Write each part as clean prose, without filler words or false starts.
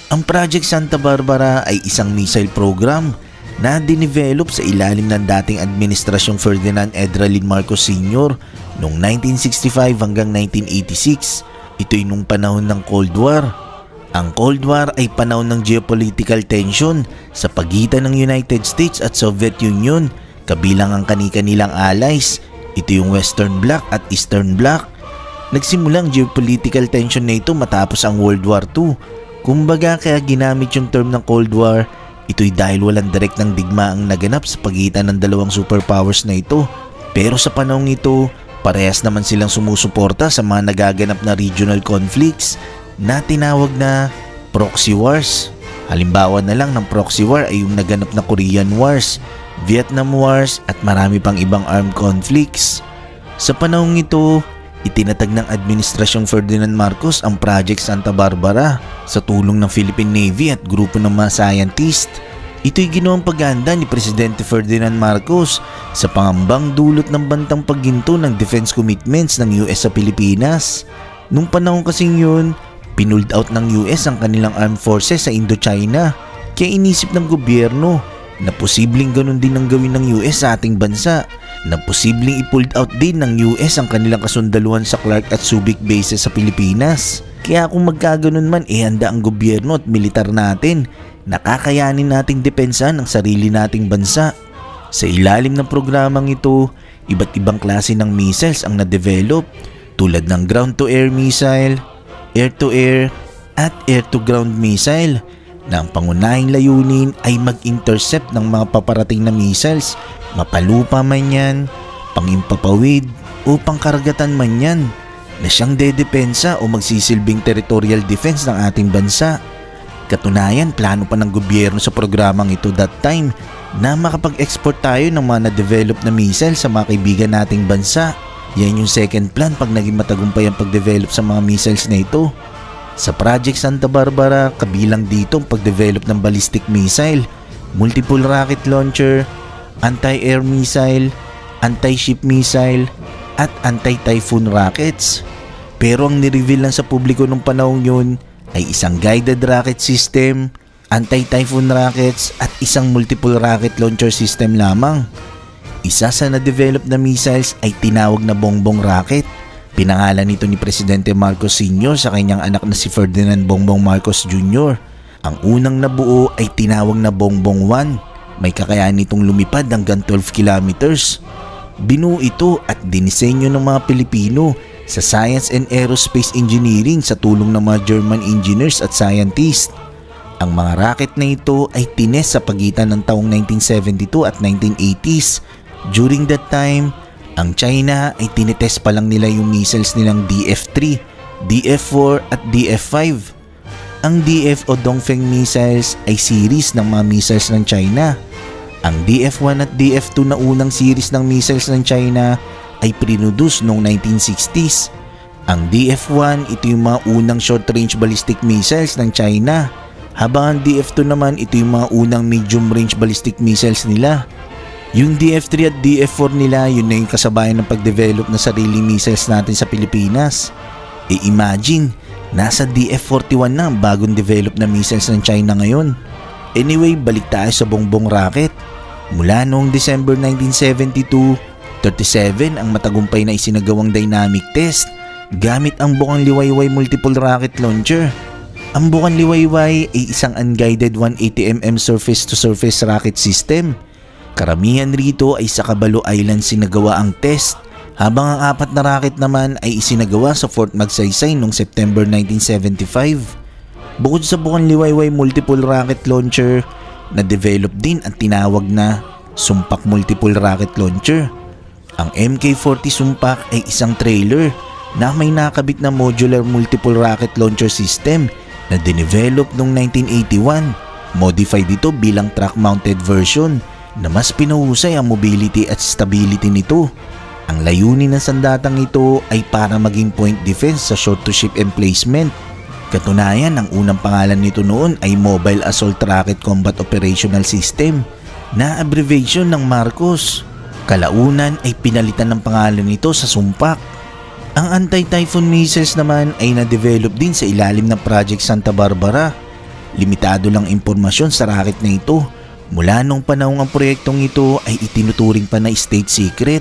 Ang Project Santa Barbara ay isang missile program na dinevelop sa ilalim ng dating Administrasyong Ferdinand Edralin Marcos Sr. noong 1965 hanggang 1986. Ito'y nung panahon ng Cold War. Ang Cold War ay panahon ng geopolitical tension sa pagitan ng United States at Soviet Union, kabilang ang kani-kanilang allies. Ito yung Western Bloc at Eastern Bloc. Nagsimulang geopolitical tension na ito matapos ang World War II. Kumbaga kaya ginamit yung term ng Cold War, ito'y dahil walang direktang digmaang naganap sa pagitan ng dalawang superpowers na ito. Pero sa panahong ito, parehas naman silang sumusuporta sa mga nagaganap na regional conflicts na tinawag na proxy wars. Halimbawa na lang ng proxy war ay yung naganap na Korean Wars, Vietnam Wars at marami pang ibang armed conflicts. Sa panahong ito, itinatag ng Administrasyong Ferdinand Marcos ang Project Santa Barbara sa tulong ng Philippine Navy at grupo ng mga scientist. Ito'y ginawang paghahanda ni Presidente Ferdinand Marcos sa pangambang dulot ng bantang pagginto ng defense commitments ng US sa Pilipinas. Nung panahon kasing yun, pinulled out ng US ang kanilang armed forces sa Indochina. Kaya inisip ng gobyerno na posibleng ganun din ang gawin ng US sa ating bansa, na posibleng i-pulled out din ng US ang kanilang kasundaluhan sa Clark at Subic bases sa Pilipinas. Kaya kung magkaganon man, handa ang gobyerno at militar natin, nakakayanin nating depensahan ang sarili nating bansa. Sa ilalim ng programang ito, iba't ibang klase ng missiles ang na-develop, tulad ng ground-to-air missile, air-to-air at air-to-ground missile, na ang pangunahing layunin ay mag-intercept ng mga paparating na missiles, mapalupa man yan, pangimpapawid o pangkaragatan man yan, na siyang dedepensa o magsisilbing territorial defense ng ating bansa. Katunayan, plano pa ng gobyerno sa programang ito that time na makapag-export tayo ng mga na-develop na missiles sa mga kaibigan nating bansa. Yan yung second plan pag naging matagumpay ang pag-develop sa mga missiles na ito. Sa Project Santa Barbara, kabilang dito ang pag-develop ng ballistic missile, multiple rocket launcher, anti-air missile, anti-ship missile, at anti-typhoon rockets. Pero ang nireveal lang sa publiko nung panahon yun ay isang guided rocket system, anti-typhoon rockets, at isang multiple rocket launcher system lamang. Isa sa na-develop na missiles ay tinawag na Bongbong Rocket. Pinangalan nito ni Presidente Marcos Sr. sa kanyang anak na si Ferdinand Bongbong Marcos Jr. Ang unang nabuo ay tinawag na Bongbong 1. May kakayahan nitong lumipad hanggang 12 kilometers. Binuo ito at dinisenyo ng mga Pilipino sa Science and Aerospace Engineering sa tulong ng mga German engineers at scientists. Ang mga rocket na ito ay tines sa pagitan ng taong 1972 at 1980s. During that time, ang China ay tinetest pa lang nila yung missiles nilang DF-3, DF-4 at DF-5. Ang DF o Dongfeng missiles ay series ng mga missiles ng China. Ang DF-1 at DF-2 na unang series ng missiles ng China ay produce noong 1960s. Ang DF-1, ito yung mga unang short-range ballistic missiles ng China, habang ang DF-2 naman, ito yung mga unang medium-range ballistic missiles nila. Yung DF-3 at DF-4 nila, yun na yung kasabayan ng pag-develop na sariling missiles natin sa Pilipinas. Imagine, nasa DF-41 na ang bagong develop na missiles ng China ngayon. Anyway, balik tayo sa Bongbong Rocket. Mula noong December 1972, 37 ang matagumpay na isinagawang dynamic test gamit ang Bukang Liwayway Multiple Rocket Launcher. Ang Bukang Liwayway ay isang unguided 180mm surface-to-surface rocket system. Karamihan rito ay sa Cabalo Island sinagawa ang test, habang ang 4 na rocket naman ay isinagawa sa Fort Magsaysay noong September 1975. Bukod sa Bukang Liwayway Multiple Rocket Launcher, na-develop din ang tinawag na Sumpak Multiple Rocket Launcher. Ang MK-40 Sumpak ay isang trailer na may nakabit na modular multiple rocket launcher system na dinevelop noong 1981. Modified ito bilang truck-mounted version na mas pinahusay ang mobility at stability nito. Ang layunin ng sandatang ito ay para maging point defense sa short-to-ship emplacement. Katunayan, ang unang pangalan nito noon ay Mobile Assault Rocket Combat Operational System, na abbreviation ng Marcos. Kalaunan ay pinalitan ng pangalan nito sa Sumpak. Ang anti-typhoon missiles naman ay na-develop din sa ilalim ng Project Santa Barbara. limitado lang impormasyon sa racket na ito. Mula nung panahong ang proyektong ito ay itinuturing pa na state secret.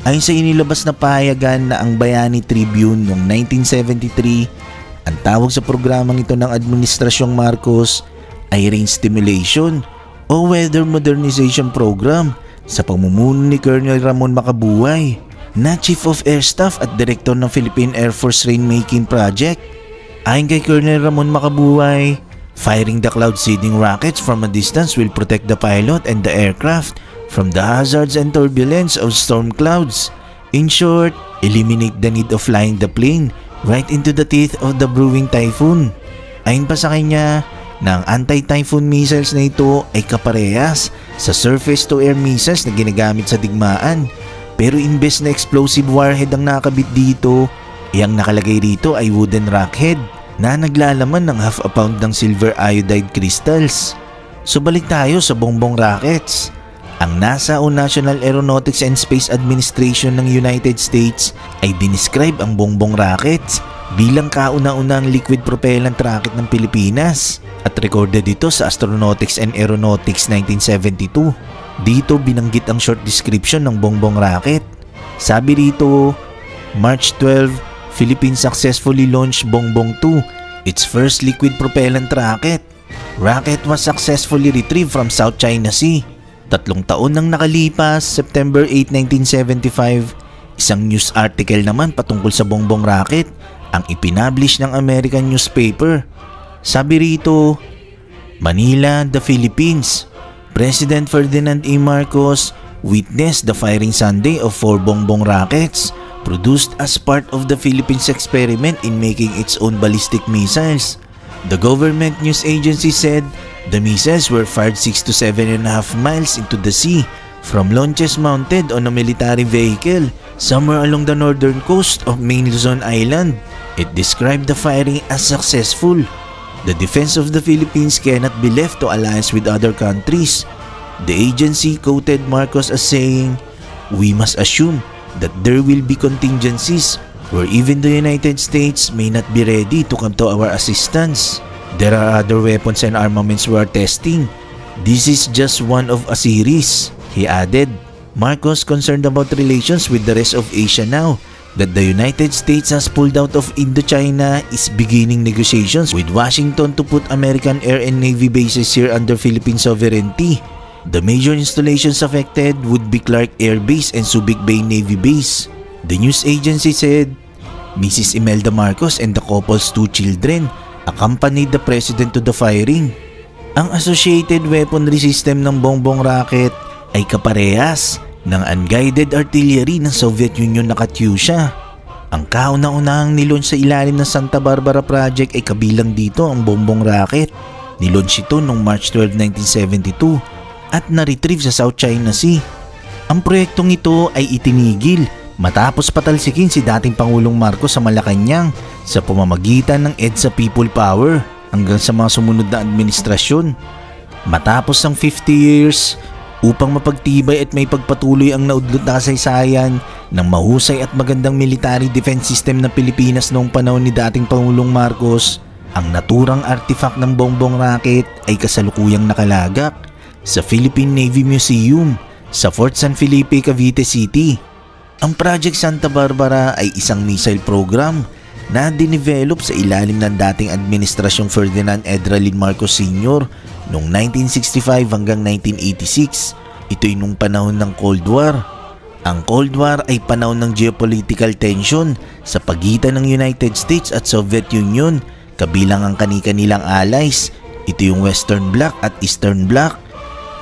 Ayon sa inilabas na pahayagan na ang Bayani Tribune noong 1973, ang tawag sa programang ito ng Administrasyong Marcos ay rain stimulation o weather modernization program sa pamumuno ni Colonel Ramon Macabuay na Chief of Air Staff at Director ng Philippine Air Force Rainmaking Project. Ayon kay Colonel Ramon Macabuay, firing the cloud seeding rockets from a distance will protect the pilot and the aircraft from the hazards and turbulence of storm clouds. In short, eliminate the need of flying the plane right into the teeth of the brewing typhoon. Ayon pa sa kanya, na ang anti-typhoon missiles na ito ay kaparehas sa surface-to-air missiles na ginagamit sa digmaan. Pero imbes na explosive warhead ang nakabit dito, ang nakalagay rito ay wooden rockhead na naglalaman ng half a pound ng silver iodide crystals. So balik tayo sa bongbong rockets. Ang NASA o National Aeronautics and Space Administration ng United States ay dinescribe ang bongbong rockets bilang kauna-unang liquid propellant rocket ng Pilipinas at recorded dito sa Astronautics and Aeronautics 1972. Dito binanggit ang short description ng bongbong rocket. Sabi rito, March 12, Philippines successfully launched Bongbong 2, its first liquid propellant rocket. Rocket was successfully retrieved from South China Sea. 3 taon nang nakalipas, September 8, 1975, isang news article naman patungkol sa bongbong rocket ang ipinablish ng American newspaper. Sabi rito, Manila, the Philippines. President Ferdinand E. Marcos witnessed the firing Sunday of 4 bongbong rockets produced as part of the Philippines experiment in making its own ballistic missiles. The government news agency said the missiles were fired 6 to 7.5 miles into the sea from launches mounted on a military vehicle somewhere along the northern coast of main Luzon Island. It described the firing as successful. The defense of the Philippines cannot be left to alliance with other countries. The agency quoted Marcos as saying, "We must assume that there will be contingencies where even the United States may not be ready to come to our assistance. There are other weapons and armaments we are testing. This is just one of a series," he added. Marcos concerned about relations with the rest of Asia now that the United States has pulled out of Indochina is beginning negotiations with Washington to put American air and navy bases here under Philippine sovereignty. The major installations affected would be Clark Air Base and Subic Bay Navy Base. The news agency said, Mrs. Imelda Marcos and the couple's 2 children accompanied the president to the firing. Ang associated weaponry system ng bongbong rocket ay kaparehas ng unguided artillery ng Soviet Union na Katyusha. Ang kauna-unahang nilaunch sa ilalim ng Santa Barbara Project ay kabilang dito ang bongbong rocket. Nilaunch ito noong March 12, 1972 at na-retrieve sa South China Sea. Ang proyektong ito ay itinigil matapos patalsikin si dating Pangulong Marcos sa Malacanang sa pamamagitan ng EDSA People Power hanggang sa mga sumunod na administrasyon. Matapos ng 50 years, upang mapagtibay at may pagpatuloy ang naudlot na kasaysayan ng mahusay at magandang military defense system ng Pilipinas noong panahon ni dating Pangulong Marcos, ang naturang artifact ng bongbong rocket ay kasalukuyang nakalagak sa Philippine Navy Museum sa Fort San Felipe, Cavite City. Ang Project Santa Barbara ay isang missile program na dinevelop sa ilalim ng dating Administrasyong Ferdinand Edralin Marcos Sr. noong 1965 hanggang 1986. Ito'y nung panahon ng Cold War. Ang Cold War ay panahon ng geopolitical tension sa pagitan ng United States at Soviet Union, kabilang ang kani-kanilang allies. Ito yung Western Bloc at Eastern Bloc.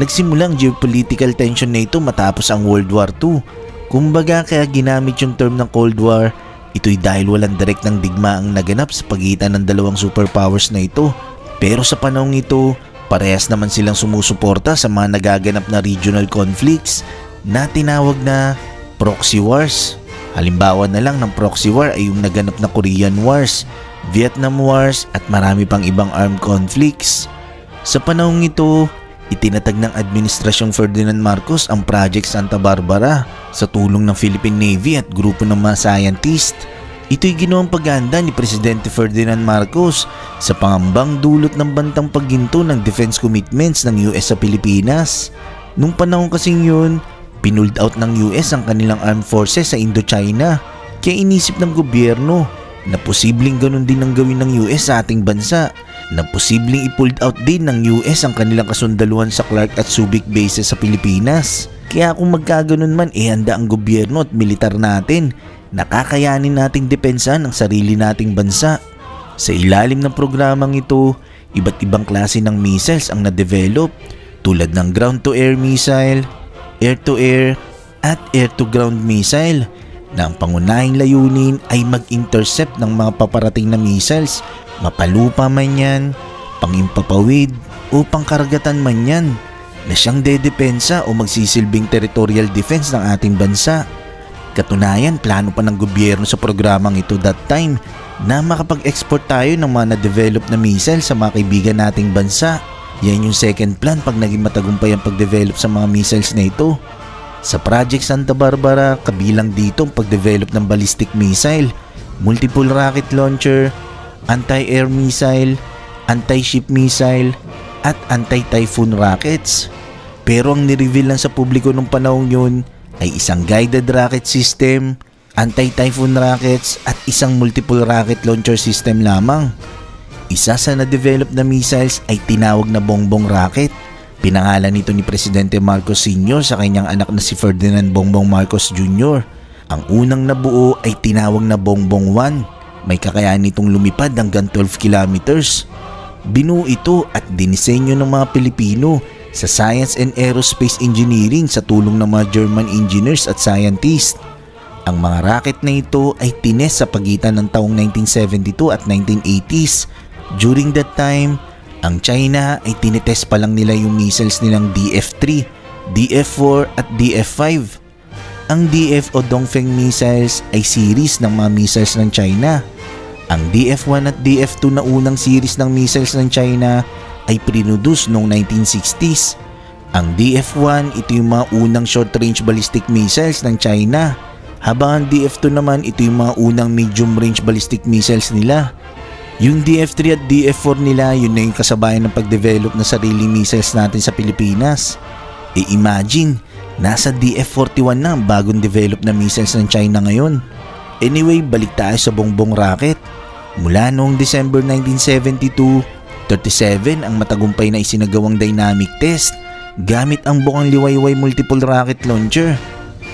Nagsimulang geopolitical tension na ito matapos ang World War II. Kumbaga kaya ginamit yung term ng Cold War, ito'y dahil walang direktang digmaang naganap sa pagitan ng dalawang superpowers na ito. Pero sa panahong ito, parehas naman silang sumusuporta sa mga nagaganap na regional conflicts na tinawag na proxy wars. Halimbawa na lang ng proxy war ay yung naganap na Korean Wars, Vietnam Wars at marami pang ibang armed conflicts. Sa panahong ito, itinatag ng Administrasyong Ferdinand Marcos ang Project Santa Barbara sa tulong ng Philippine Navy at grupo ng mga scientist. Ito'y ginawang paghahanda ni Presidente Ferdinand Marcos sa pangambang dulot ng bantang pagginto ng defense commitments ng US sa Pilipinas. Nung panahon kasing yun, pinold out ng US ang kanilang armed forces sa Indochina. Kaya inisip ng gobyerno na posibleng ganun din ang gawin ng US sa ating bansa, na posibleng i-pulled out din ng US ang kanilang kasundaluhan sa Clark at Subic bases sa Pilipinas. Kaya kung magkaganon man, handa ang gobyerno at militar natin, nakakayanin nating depensahan ang sarili nating bansa. Sa ilalim ng programang ito, iba't ibang klase ng missiles ang na-develop tulad ng ground-to-air missile, air-to-air at air-to-ground missile na ang pangunahing layunin ay mag-intercept ng mga paparating na missiles, mapalupa man yan, pangimpapawid o pangkaragatan man yan, na siyang dedepensa o magsisilbing territorial defense ng ating bansa. Katunayan, plano pa ng gobyerno sa programang ito that time na makapag-export tayo ng mga na-develop na missile sa mga kaibigan nating bansa. Yan yung second plan pag naging matagumpay ang pag-develop sa mga missiles na ito. Sa Project Santa Barbara, kabilang dito ang pag-develop ng ballistic missile, multiple rocket launcher, anti-air missile, anti-ship missile, at anti-typhoon rockets. Pero ang nireveal lang sa publiko nung panahon yun ay isang guided rocket system, anti-typhoon rockets at isang multiple rocket launcher system lamang. Isa sa na-develop na missiles ay tinawag na Bongbong Rocket. Pinangalan nito ni Presidente Marcos Sr. sa kanyang anak na si Ferdinand Bongbong Marcos Jr. Ang unang nabuo ay tinawag na Bongbong 1. May kakayahan nitong lumipad hanggang 12 kilometers. Binuo ito at dinisenyo ng mga Pilipino sa Science and Aerospace Engineering sa tulong ng mga German engineers at scientists. Ang mga rocket na ito ay tinest sa pagitan ng taong 1972 at 1980s. During that time, ang China ay tinetest pa lang nila yung missiles nilang DF-3, DF-4 at DF-5. Ang DF o Dongfeng missiles ay series ng mga missiles ng China. Ang DF-1 at DF-2 na unang series ng missiles ng China ay produce noong 1960s. Ang DF-1, ito yung mga unang short-range ballistic missiles ng China. Habang ang DF-2 naman, ito yung mga unang medium-range ballistic missiles nila. Yung DF-3 at DF-4 nila, yun na yung kasabayan ng pag-develop na sarili missiles natin sa Pilipinas. Imagine, nasa DF-41 na ang bagong develop na missiles ng China ngayon. Anyway, balik tayo sa Bongbong Rocket. Mula noong December 1972, 37 ang matagumpay na isinagawang dynamic test gamit ang Bukang Liwayway Multiple Rocket Launcher.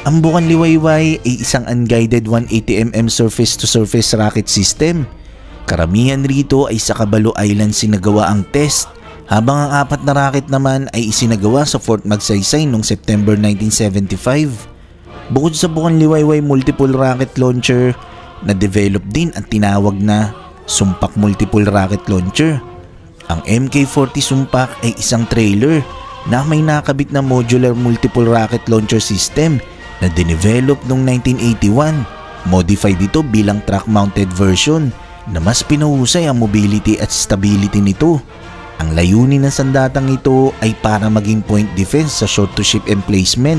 Ang Bukang Liwayway ay isang unguided 180mm surface-to-surface rocket system. Karamihan rito ay sa Caballo Island sinagawa ang test, habang ang 4 na rocket naman ay isinagawa sa Fort Magsaysay noong September 1975. Bukod sa Bukang Liwayway Multiple Rocket Launcher, na-develop din ang tinawag na Sumpak Multiple Rocket Launcher. Ang MK-40 Sumpak ay isang trailer na may nakabit na modular multiple rocket launcher system na dinevelop noong 1981. Modified ito bilang truck-mounted version na mas pinahusay ang mobility at stability nito. Ang layunin ng sandatang ito ay para maging point defense sa short-to-ship emplacement.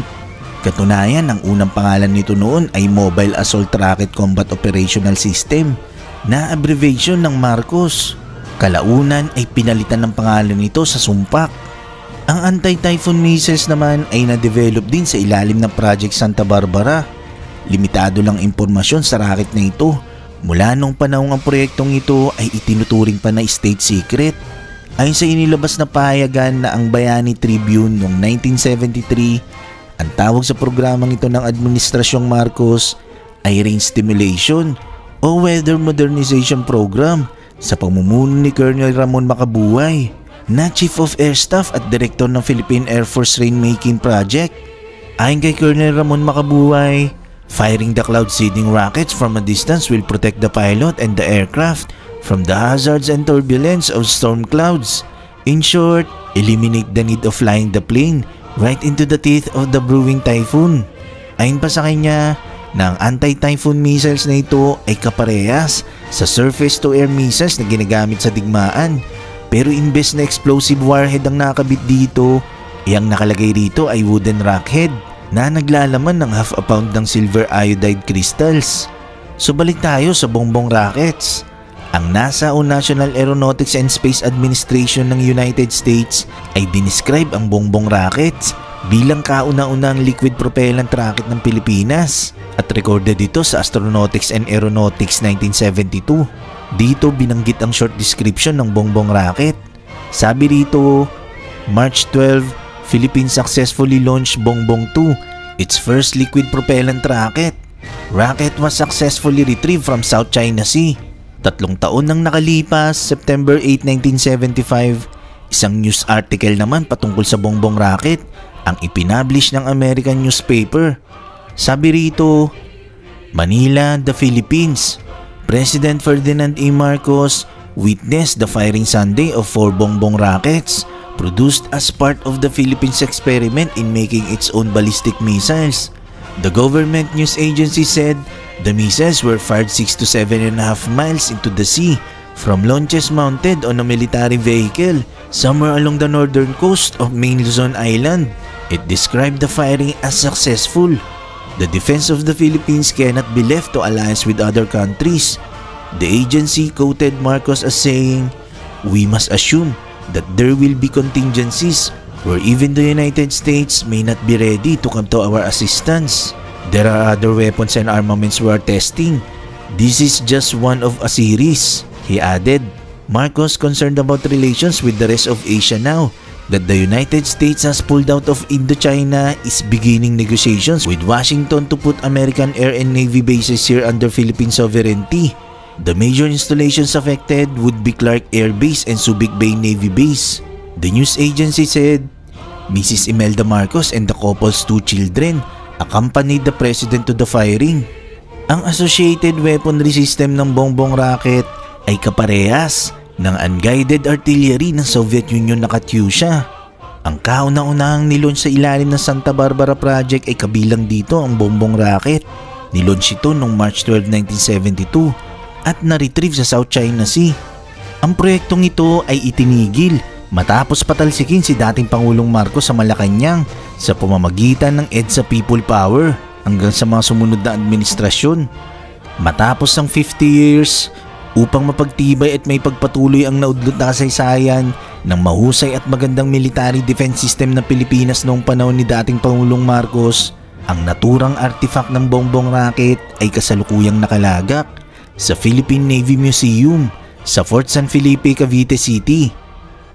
Katunayan, ang unang pangalan nito noon ay Mobile Assault Rocket Combat Operational System na abbreviation ng Marcos. Kalaunan ay pinalitan ng pangalan nito sa Sumpak. Ang anti-typhoon missiles naman ay na-develop din sa ilalim ng Project Santa Barbara. Limitado lang impormasyon sa rocket na ito. Mula nung panahong ang proyektong ito ay itinuturing pa na state secret. Ayon sa inilabas na pahayagan na ang Bayani Tribune noong 1973, ang tawag sa programang ito ng Administrasyong Marcos ay Rain Stimulation o Weather Modernization Program sa pamumuno ni Colonel Ramon Macabuay na Chief of Air Staff at Director ng Philippine Air Force Rainmaking Project. Ayon kay Colonel Ramon Macabuay, firing the cloud seeding rockets from a distance will protect the pilot and the aircraft from the hazards and turbulence of storm clouds. In short, eliminate the need of flying the plane right into the teeth of the brewing typhoon. Ayon pa sa kanya, na ang anti-typhoon missiles na ito ay kaparehas sa surface-to-air missiles na ginagamit sa digmaan. Pero imbes na explosive warhead ang nakabit dito, ang nakalagay rito ay wooden rockhead na naglalaman ng half a pound ng silver iodide crystals. So balik tayo sa bongbong rockets. Ang NASA o National Aeronautics and Space Administration ng United States ay dinescribe ang bongbong rockets bilang kauna-unang liquid propellant rocket ng Pilipinas at recorded ito sa Astronautics and Aeronautics 1972. Dito binanggit ang short description ng bongbong rocket. Sabi rito, March 12, Philippines successfully launched Bongbong 2, its first liquid propellant rocket. Rocket was successfully retrieved from South China Sea. 3 taon nang nakalipas, September 8, 1975, isang news article naman patungkol sa bongbong rocket ang ipinablish ng American newspaper. Sabi rito, Manila, the Philippines. President Ferdinand A. Marcos witnessed the firing Sunday of 4 bongbong rockets produced as part of the Philippines experiment in making its own ballistic missiles. The government news agency said the missiles were fired 6 to 7.5 miles into the sea from launches mounted on a military vehicle somewhere along the northern coast of main Luzon Island. It described the firing as successful. The defense of the Philippines cannot be left to alliance with other countries. The agency quoted Marcos as saying, "We must assume that there will be contingencies where even the United States may not be ready to come to our assistance. There are other weapons and armaments we are testing. This is just one of a series," he added. Marcos concerned about relations with the rest of Asia now that the United States has pulled out of Indochina is beginning negotiations with Washington to put American air and navy bases here under Philippine sovereignty. The major installations affected would be Clark Air Base and Subic Bay Navy Base. The news agency said, Mrs. Imelda Marcos and the couple's 2 children accompanied the president to the firing. Ang associated weaponry system ng bongbong rocket ay kaparehas ng unguided artillery ng Soviet Union na Katyusha. Ang kauna-unahang nilaunch sa ilalim ng Santa Barbara Project ay kabilang dito ang bongbong rocket. Nilaunch ito noong March 12, 1972 at na-retrieve sa South China Sea. Ang proyektong ito ay itinigil matapos patalsikin si dating Pangulong Marcos sa Malacanang sa pamamagitan ng EDSA People Power hanggang sa mga sumunod na administrasyon. Matapos ang 50 years, upang mapagtibay at may pagpatuloy ang naudlot na kasaysayan ng mahusay at magandang military defense system ng Pilipinas noong panahon ni dating Pangulong Marcos, ang naturang artifact ng bongbong rocket ay kasalukuyang nakalagak sa Philippine Navy Museum sa Fort San Felipe, Cavite City.